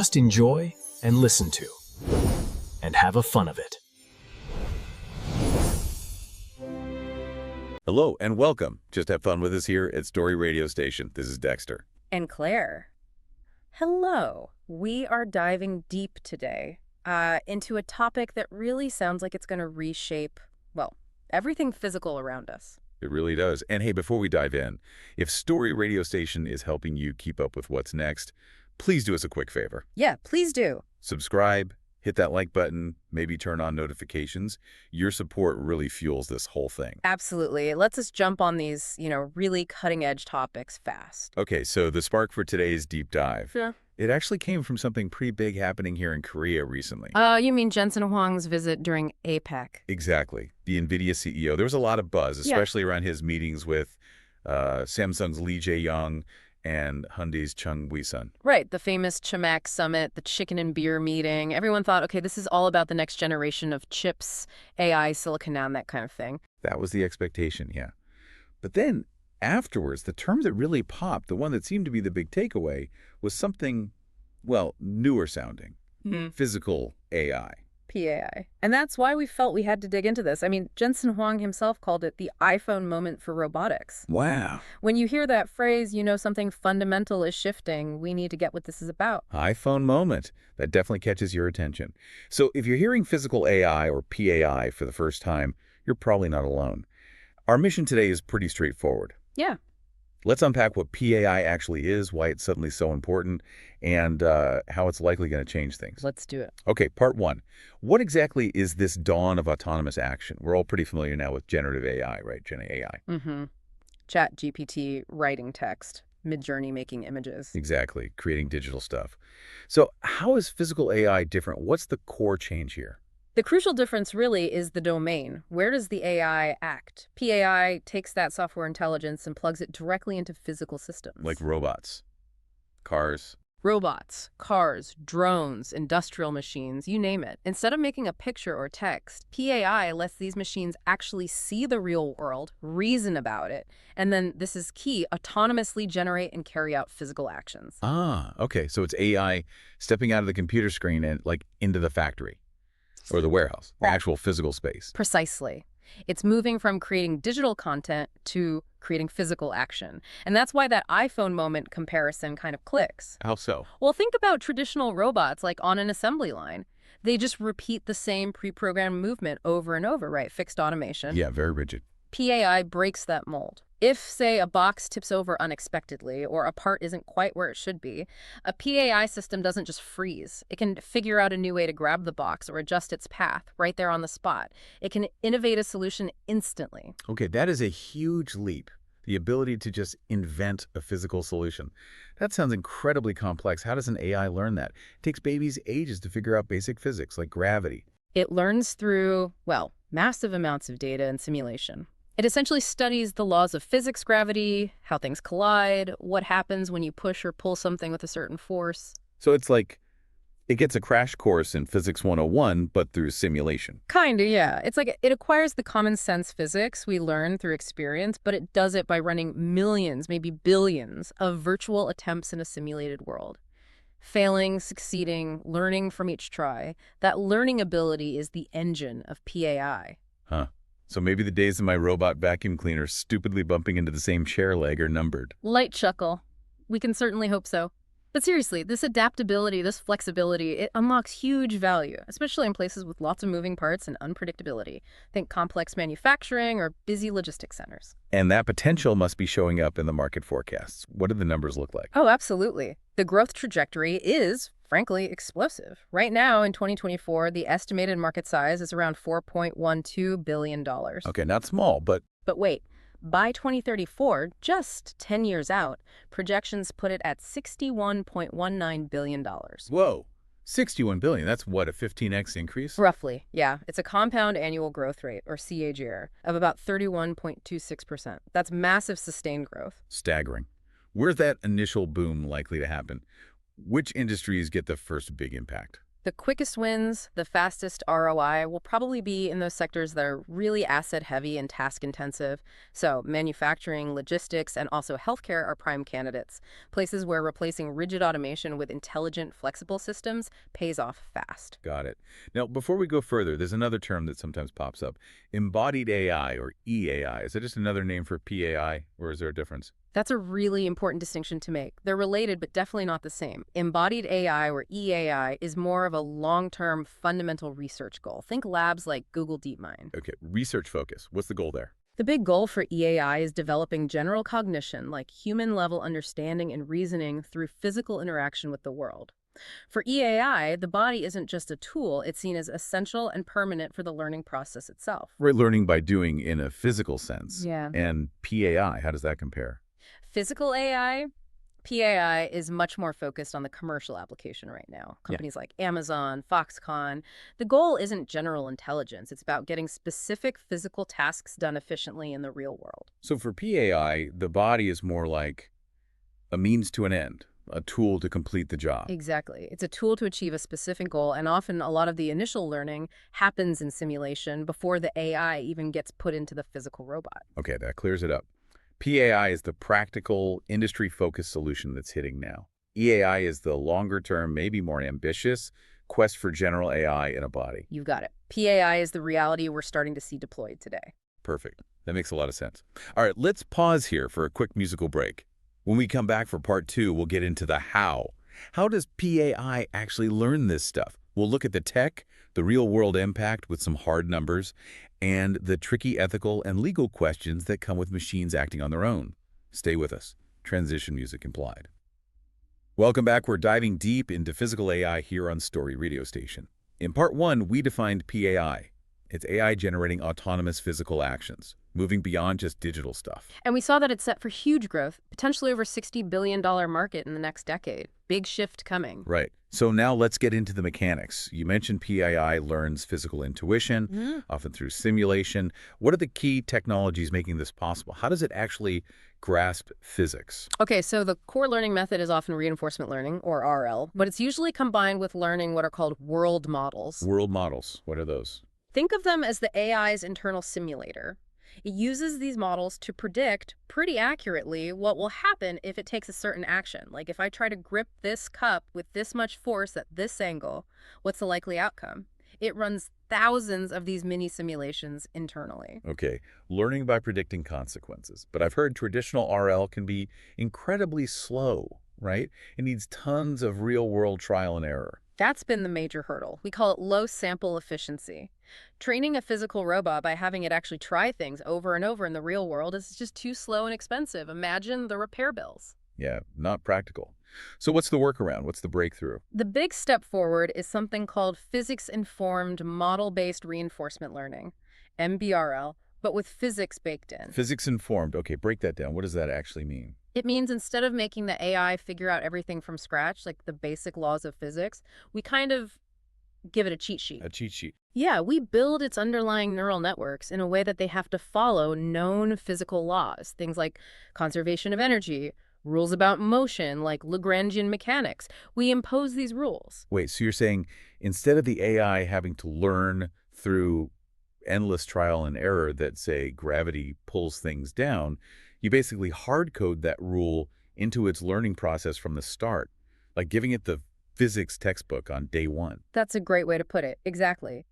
Just enjoy and listen to, and have a fun of it. Hello and welcome. Just have fun with us here at Story Radio Station. This is Dexter. And Claire. Hello. We are diving deep today into a topic that really sounds like it's going to reshape, well, everything physical around us. It really does. And hey, before we dive in, if Story Radio Station is helping you keep up with what's next, please do us a quick favor. Yeah, please do. Subscribe, hit that like button, maybe turn on notifications. Your support really fuels this whole thing. Absolutely. It lets us jump on these, really cutting-edge topics fast. Okay, so the spark for today's deep dive. Yeah. It actually came from something pretty big happening here in Korea recently. You mean Jensen Huang's visit during APEC? Exactly. The NVIDIA CEO. There was a lot of buzz, especially around his meetings with Samsung's Lee Jae-young and Hyundai's Chung Wee-sun. Right, the famous Chamac Summit, the chicken and beer meeting. Everyone thought, okay, this is all about the next generation of chips, AI, silicon down, that kind of thing. That was the expectation, yeah. But then afterwards, the term that really popped, the one that seemed to be the big takeaway, was something, well, newer sounding. Physical AI. PAI. And that's why we felt we had to dig into this. I mean, Jensen Huang himself called it the iPhone moment for robotics. Wow. When you hear that phrase, you know something fundamental is shifting. We need to get what this is about. iPhone moment. That definitely catches your attention. So if you're hearing physical AI or PAI for the first time, you're probably not alone. Our mission today is pretty straightforward. Yeah. Let's unpack what PAI actually is, why it's suddenly so important, and how it's likely going to change things. Let's do it. Okay, part one. What exactly is this dawn of autonomous action? We're all pretty familiar now with generative AI, right? Gen AI. Chat GPT writing text, Midjourney making images. Exactly, creating digital stuff. So how is physical AI different? What's the core change here? The crucial difference really is the domain. Where does the AI act? PAI takes that software intelligence and plugs it directly into physical systems. Like robots, cars. Robots, cars, drones, industrial machines, you name it. Instead of making a picture or text, PAI lets these machines actually see the real world, reason about it, and then, this is key, autonomously generate and carry out physical actions. Ah, okay. So it's AI stepping out of the computer screen and into the factory or the warehouse, the actual physical space. Precisely. It's moving from creating digital content to creating physical action. And that's why that iPhone moment comparison kind of clicks. How so? Well, think about traditional robots like on an assembly line. They just repeat the same pre-programmed movement over and over, right? Fixed automation. Yeah, very rigid. PAI breaks that mold. If, say, a box tips over unexpectedly or a part isn't quite where it should be, a PAI system doesn't just freeze. It can figure out a new way to grab the box or adjust its path right there on the spot. It can innovate a solution instantly. Okay, that is a huge leap. The ability to just invent a physical solution. That sounds incredibly complex. How does an AI learn that? It takes babies ages to figure out basic physics like gravity. It learns through, well, massive amounts of data and simulation. It essentially studies the laws of physics, gravity, how things collide, what happens when you push or pull something with a certain force. So it's like it gets a crash course in Physics 101, but through simulation. Kinda, yeah. It's like it acquires the common sense physics we learn through experience, but it does it by running millions, maybe billions, of virtual attempts in a simulated world. Failing, succeeding, learning from each try. That learning ability is the engine of PAI. Huh. So maybe the days of my robot vacuum cleaner stupidly bumping into the same chair leg are numbered. Light chuckle. We can certainly hope so. But seriously, this adaptability, this flexibility, it unlocks huge value, especially in places with lots of moving parts and unpredictability. Think complex manufacturing or busy logistics centers. And that potential must be showing up in the market forecasts. What do the numbers look like? Oh, absolutely. The growth trajectory is, frankly, explosive. Right now, in 2024, the estimated market size is around $4.12 billion. Okay, not small, but... But wait. By 2034, just 10 years out, projections put it at $61.19 billion. Whoa, 61 billion. That's what, a 15x increase? Roughly, yeah. It's a compound annual growth rate, or CAGR, of about 31.26%. That's massive sustained growth. Staggering. Where's that initial boom likely to happen? Which industries get the first big impact? The quickest wins, the fastest ROI will probably be in those sectors that are really asset heavy and task intensive. So, manufacturing, logistics, and also healthcare are prime candidates. Places where replacing rigid automation with intelligent, flexible systems pays off fast. Got it. Now, before we go further, there's another term that sometimes pops up. Embodied AI or EAI. Is that just another name for PAI, or is there a difference? That's a really important distinction to make. They're related, but definitely not the same. Embodied AI, or EAI, is more of a long-term fundamental research goal. Think labs like Google DeepMind. Okay, research focus. What's the goal there? The big goal for EAI is developing general cognition, like human-level understanding and reasoning through physical interaction with the world. For EAI, the body isn't just a tool, it's seen as essential and permanent for the learning process itself. We're learning by doing in a physical sense. Yeah. And PAI, how does that compare? Physical AI, PAI is much more focused on the commercial application right now. Companies like Amazon, Foxconn. The goal isn't general intelligence. It's about getting specific physical tasks done efficiently in the real world. So for PAI, the body is more like a means to an end, a tool to complete the job. Exactly. It's a tool to achieve a specific goal, and often a lot of the initial learning happens in simulation before the AI even gets put into the physical robot. Okay, that clears it up. PAI is the practical, industry-focused solution that's hitting now. EAI is the longer-term, maybe more ambitious, quest for general AI in a body. You've got it. PAI is the reality we're starting to see deployed today. Perfect. That makes a lot of sense. All right, let's pause here for a quick musical break. When we come back for part 2, we'll get into the how. How does PAI actually learn this stuff? We'll look at the tech, the real-world impact with some hard numbers, and the tricky ethical and legal questions that come with machines acting on their own. Stay with us. Transition music implied. Welcome back. We're diving deep into physical AI here on Story Radio Station. In part 1, we defined PAI. It's AI generating autonomous physical actions, moving beyond just digital stuff. And we saw that it's set for huge growth, potentially over $60 billion market in the next decade. Big shift coming. Right. So now let's get into the mechanics. You mentioned PAI learns physical intuition, often through simulation. What are the key technologies making this possible? How does it actually grasp physics? Okay, so the core learning method is often reinforcement learning, or RL, but it's usually combined with learning what are called world models. World models. What are those? Think of them as the AI's internal simulator. It uses these models to predict pretty accurately what will happen if it takes a certain action. Like if I try to grip this cup with this much force at this angle, what's the likely outcome? It runs thousands of these mini simulations internally. Okay, learning by predicting consequences. But I've heard traditional RL can be incredibly slow, right? It needs tons of real-world trial and error. That's been the major hurdle. We call it low sample efficiency. Training a physical robot by having it actually try things over and over in the real world is just too slow and expensive. Imagine the repair bills. Yeah, not practical. So what's the workaround? What's the breakthrough? The big step forward is something called physics-informed model-based reinforcement learning, MBRL, but with physics baked in. Physics-informed. Okay, break that down. What does that actually mean? It means instead of making the AI figure out everything from scratch, like the basic laws of physics, we kind of give it a cheat sheet. A cheat sheet. Yeah, we build its underlying neural networks in a way that they have to follow known physical laws, things like conservation of energy, rules about motion, like Lagrangian mechanics. We impose these rules. Wait, so you're saying instead of the AI having to learn through endless trial and error that, say, gravity pulls things down, you basically hard code that rule into its learning process from the start, like giving it the physics textbook on day one. That's a great way to put it. Exactly.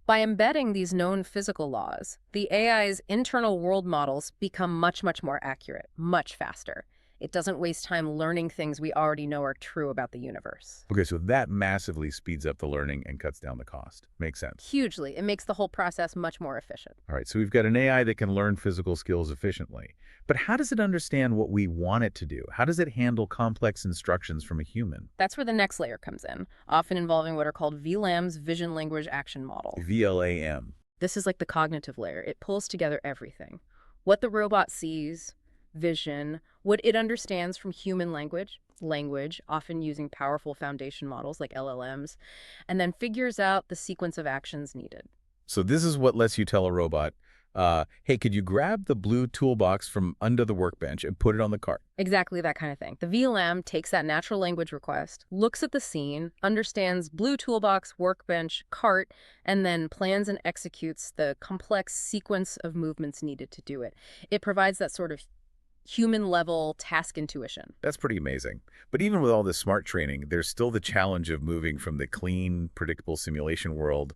By embedding these known physical laws, the AI's internal world models become much, much more accurate, much faster. It doesn't waste time learning things we already know are true about the universe. Okay, so that massively speeds up the learning and cuts down the cost. Makes sense. Hugely. It makes the whole process much more efficient. All right, so we've got an AI that can learn physical skills efficiently. But how does it understand what we want it to do? How does it handle complex instructions from a human? That's where the next layer comes in, often involving what are called VLAMs, Vision Language Action Model. VLAM. This is like the cognitive layer. It pulls together everything. What the robot sees, vision, what it understands from human language, often using powerful foundation models like LLMs, and then figures out the sequence of actions needed. So this is what lets you tell a robot, Hey, could you grab the blue toolbox from under the workbench and put it on the cart? Exactly that kind of thing. The VLAM takes that natural language request, looks at the scene, understands blue toolbox, workbench, cart, and then plans and executes the complex sequence of movements needed to do it. It provides that sort of human-level task intuition. That's pretty amazing. But even with all this smart training, there's still the challenge of moving from the clean, predictable simulation world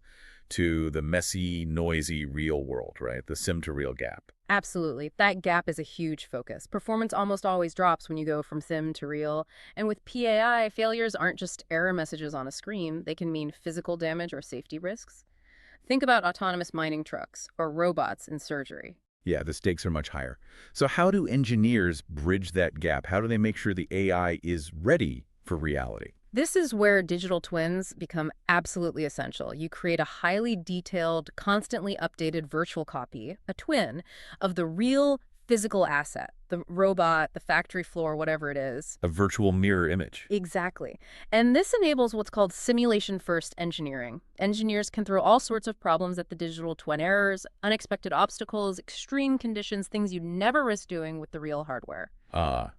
to the messy, noisy real world, right? The sim to real gap. Absolutely. That gap is a huge focus. Performance almost always drops when you go from sim to real. And with PAI, failures aren't just error messages on a screen. They can mean physical damage or safety risks. Think about autonomous mining trucks or robots in surgery. Yeah, the stakes are much higher. So how do engineers bridge that gap? How do they make sure the AI is ready for reality? This is where digital twins become absolutely essential. You create a highly detailed, constantly updated virtual copy, a twin, of the real physical asset, the robot, the factory floor, whatever it is. A virtual mirror image. Exactly. And this enables what's called simulation-first engineering. Engineers can throw all sorts of problems at the digital twin: errors, unexpected obstacles, extreme conditions, things you'd never risk doing with the real hardware.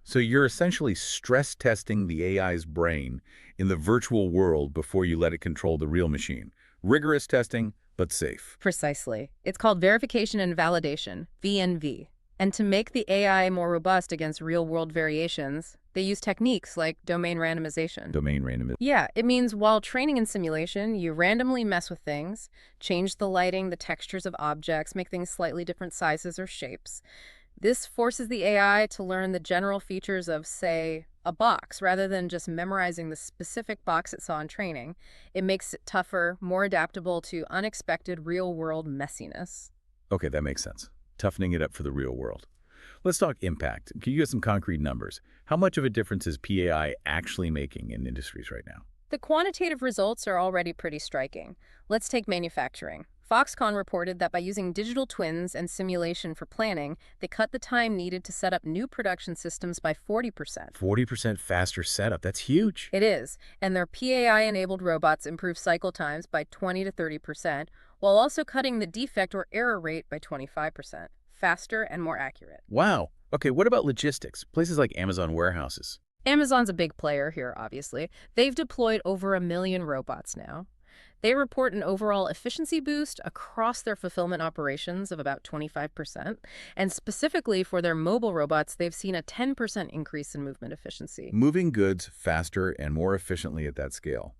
So you're essentially stress testing the AI's brain in the virtual world before you let it control the real machine. Rigorous testing, but safe. Precisely. It's called verification and validation, VNV. And to make the AI more robust against real-world variations, they use techniques like domain randomization. Domain randomization. Yeah, it means while training in simulation, you randomly mess with things, change the lighting, the textures of objects, make things slightly different sizes or shapes. This forces the AI to learn the general features of, say, a box, rather than just memorizing the specific box it saw in training. It makes it tougher, more adaptable to unexpected real-world messiness. Okay, that makes sense. Toughening it up for the real world. Let's talk impact. Can you give some concrete numbers? How much of a difference is PAI actually making in industries right now? The quantitative results are already pretty striking. Let's take manufacturing. Foxconn reported that by using digital twins and simulation for planning, they cut the time needed to set up new production systems by 40%. 40% faster setup. That's huge. It is, and their PAI-enabled robots improve cycle times by 20 to 30%, while also cutting the defect or error rate by 25%. Faster and more accurate. Wow. Okay, what about logistics? Places like Amazon warehouses. Amazon's a big player here, obviously. They've deployed over 1 million robots now. They report an overall efficiency boost across their fulfillment operations of about 25%. And specifically for their mobile robots, they've seen a 10% increase in movement efficiency. Moving goods faster and more efficiently at that scale.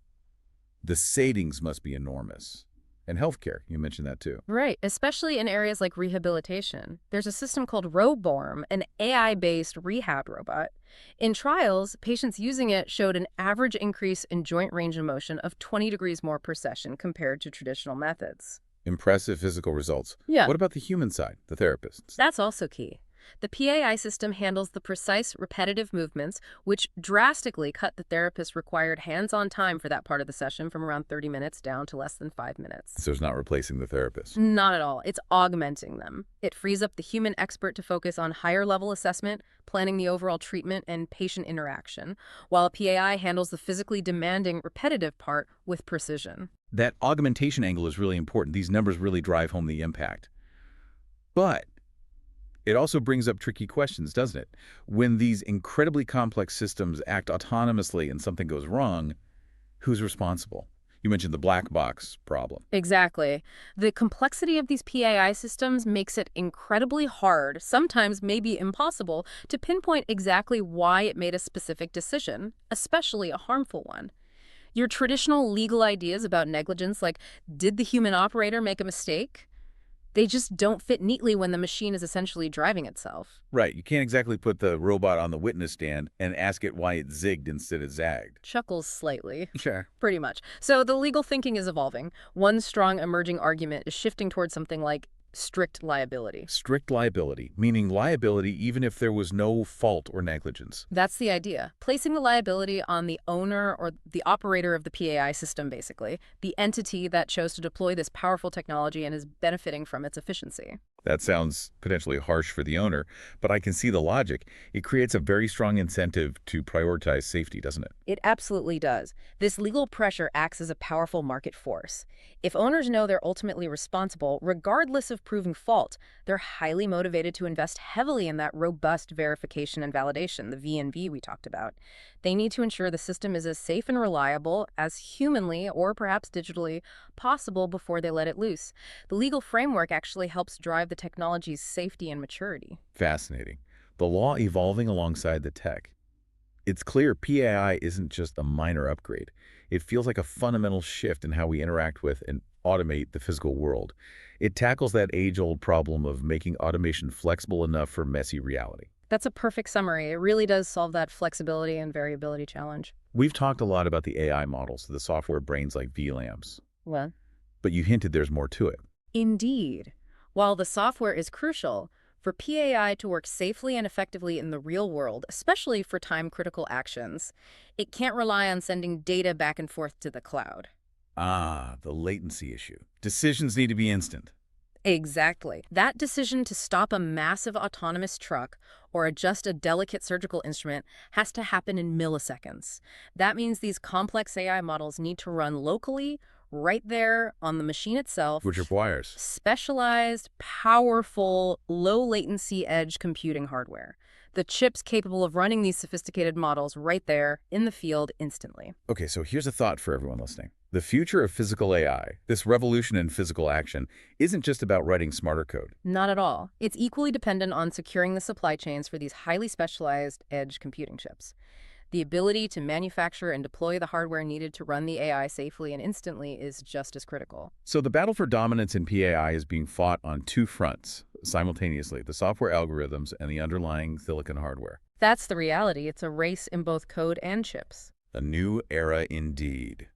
The savings must be enormous. And healthcare, you mentioned that too. Right, especially in areas like rehabilitation. There's a system called Roborm, an AI-based rehab robot. In trials, patients using it showed an average increase in joint range of motion of 20 degrees more per session compared to traditional methods. Impressive physical results. Yeah. What about the human side, the therapists? That's also key. The PAI system handles the precise, repetitive movements, which drastically cut the therapist's required hands-on time for that part of the session from around 30 minutes down to less than 5 minutes. So it's not replacing the therapist. Not at all. It's augmenting them. It frees up the human expert to focus on higher-level assessment, planning the overall treatment, and patient interaction, while a PAI handles the physically demanding, repetitive part with precision. That augmentation angle is really important. These numbers really drive home the impact. But it also brings up tricky questions, doesn't it? When these incredibly complex systems act autonomously and something goes wrong, who's responsible? You mentioned the black box problem. Exactly. The complexity of these PAI systems makes it incredibly hard, sometimes maybe impossible, to pinpoint exactly why it made a specific decision, especially a harmful one. Your traditional legal ideas about negligence, like, did the human operator make a mistake? They just don't fit neatly when the machine is essentially driving itself. Right. You can't exactly put the robot on the witness stand and ask it why it zigged instead of zagged. Chuckles slightly. Sure. Pretty much. So the legal thinking is evolving. One strong emerging argument is shifting towards something like strict liability. Strict liability, meaning liability even if there was no fault or negligence. That's the idea. Placing the liability on the owner or the operator of the PAI system, basically, the entity that chose to deploy this powerful technology and is benefiting from its efficiency. That sounds potentially harsh for the owner, but I can see the logic. It creates a very strong incentive to prioritize safety, doesn't it? It absolutely does. This legal pressure acts as a powerful market force. If owners know they're ultimately responsible, regardless of proving fault, they're highly motivated to invest heavily in that robust verification and validation, the V&V we talked about. They need to ensure the system is as safe and reliable as humanly or perhaps digitally possible before they let it loose. The legal framework actually helps drive the technology's safety and maturity. Fascinating. The law evolving alongside the tech. It's clear PAI isn't just a minor upgrade. It feels like a fundamental shift in how we interact with and automate the physical world. It tackles that age-old problem of making automation flexible enough for messy reality. That's a perfect summary. It really does solve that flexibility and variability challenge. We've talked a lot about the AI models, the software brains like VLAMs, Well, but you hinted there's more to it. indeed. While the software is crucial, for PAI to work safely and effectively in the real world, especially for time-critical actions, it can't rely on sending data back and forth to the cloud. Ah, the latency issue. Decisions need to be instant. Exactly. That decision to stop a massive autonomous truck or adjust a delicate surgical instrument has to happen in milliseconds. That means these complex AI models need to run locally, right there on the machine itself. Which requires. Specialized, powerful, low-latency edge computing hardware. The chips capable of running these sophisticated models right there in the field instantly. Okay, so here's a thought for everyone listening. The future of physical AI, this revolution in physical action, isn't just about writing smarter code. Not at all. It's equally dependent on securing the supply chains for these highly specialized edge computing chips. The ability to manufacture and deploy the hardware needed to run the AI safely and instantly is just as critical. So the battle for dominance in PAI is being fought on two fronts simultaneously, the software algorithms and the underlying silicon hardware. That's the reality. It's a race in both code and chips. A new era indeed.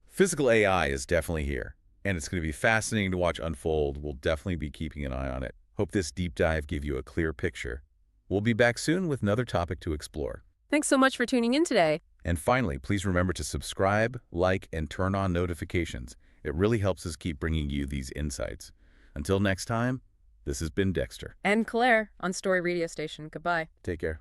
Physical AI is definitely here, and it's going to be fascinating to watch unfold. We'll definitely be keeping an eye on it. Hope this deep dive gave you a clear picture. We'll be back soon with another topic to explore. Thanks so much for tuning in today. And finally, please remember to subscribe, like, and turn on notifications. It really helps us keep bringing you these insights. Until next time, this has been Dexter. And Claire on Story Radio Station. Goodbye. Take care.